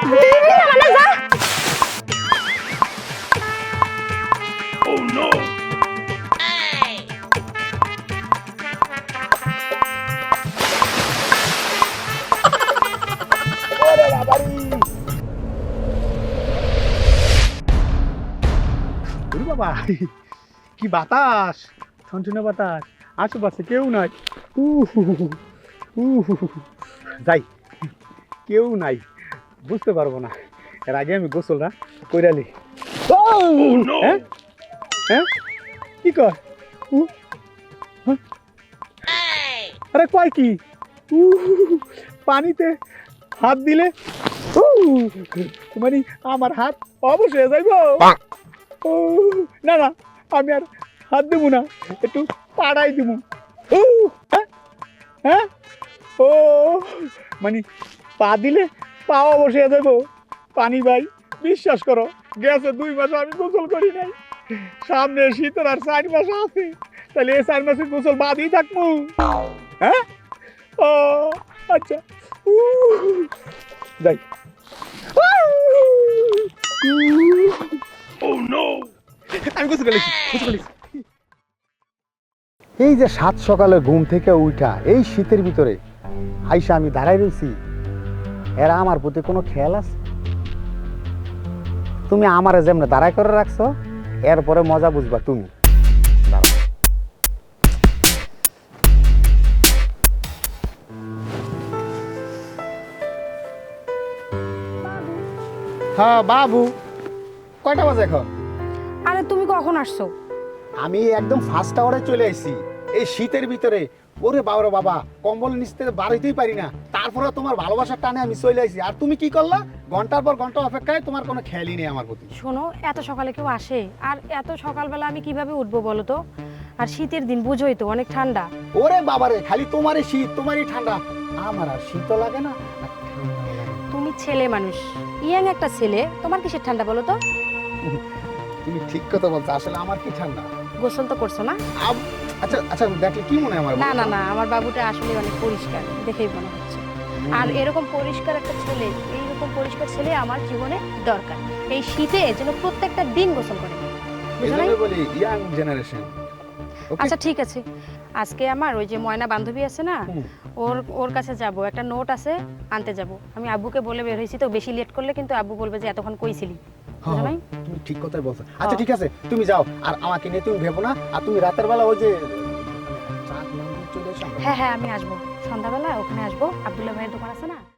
মানে যা। ওরে বাবা, কি বাতাস, ঠনঠনে বাতাস, আশেপাশে কেউ নাই। যাই, কেউ নাই, বুঝতে পারবো না। এর আগে আমি গোসলটা কইরালি। হ্যাঁ হ্যাঁ, কি কর? হ্যাঁ? আরে কয় কি? পানিতে হাত দিলে মানে আমার হাত অবশ্যই যাইব। না না, আমি আর হাত দেবো না, একটু পাড়াই দিব। হ্যাঁ হ্যাঁ, ও মানে পা দিলে পাও বসে যাবো। পানি ভাই, বিশ্বাস করো, গেছে 2 মাস আমি গোসল করি নাই। সামনে শীতের আর 4 মাস আছে, তাহলে এই 4 মাসের গোসল বাদই থাকবো। হ্যাঁ, ও আচ্ছা, যাই। আমি গোসল করেছি, গোসল করেছি। এই যে 7 সকালে ঘুম থেকে উঠা এই শীতের ভিতরে আইসা আমি দাঁড়াই রয়েছি, এরা আমার প্রতি কোনো খেয়াল আছে? তুমি আমারে যেমন দাঁড়াই করে রাখছো, এরপরে মজা বুঝবা তুমি। দাঁড়াও। হ্যাঁ বাবু, কয়টা বাজে এখন? আরে তুমি কখন আসছো? আমি একদম ফার্স্ট আওয়ারে চলে আসছি এই শীতের ভিতরে। ওরে বাবা বাবা, কম্বল নিচতে বাড়িতেই পারি না, তারপরে তোমার ভালোবাসার টানে আমি চলে আসছি। আর তুমি কি করলা? ঘন্টার পর ঘন্টা অপেক্ষায়, তোমার কোনো খেয়ালই নেই আমার প্রতি। শোনো, এত সকালে কেউ আসে? আর এত সকালবেলা আমি কিভাবে উঠবো বলো তো? আর শীতের দিন বুঝোই তো, অনেক ঠান্ডা। ওরে বাবারে, খালি তোমারই শীত, তোমারই ঠান্ডা, আমার আর শীতও লাগে না আর ঠান্ডাও লাগে না। তুমি ছেলে মানুষ, ইয়াং একটা ছেলে, তোমার কিসের ঠান্ডা বলো তো? তুমি ঠিক কথা বলছো, আসলে আমার কি ঠান্ডা। গোসল তো করছো না? আচ্ছা আচ্ছা, দেখলে কি মনে হয় আমার? না না না, আমার বাবুটা আসলে অনেক পরিষ্কার, দেখেই মনে হচ্ছে। আর এরকম পরিষ্কার একটা ছেলে, এইরকম পরিষ্কার ছেলে আমার জীবনে দরকার। এই শীতে যেন প্রত্যেকটা দিন গোসল করে, বুঝো নাই? এজন্য বলি ইয়াং জেনারেশন। আচ্ছা ঠিক আছে, আজকে আমার ওই যে ময়না বান্ধবী আছে না, ওর ওর কাছে যাব, একটা নোট আছে, আনতে যাব। আমি আব্বুকে বলে বের হয়েছি, তো বেশি লেট করলে কিন্তু আব্বু বলবে যে এতক্ষণ কইছিলি, বুঝো নাই? তুমি ঠিক কথাই বলছো। আচ্ছা ঠিক আছে, তুমি যাও, আর আমাকে নিয়ে তুমি ভেবো না। আর তুমি রাতের বেলা ওই যে চা খেলাম চলে এসো। হ্যাঁ হ্যাঁ, আমি আসবো সন্ধ্যাবেলা, ওখানে আসবো, আব্দুল্লাহ ভাইয়ের দোকান আছে না।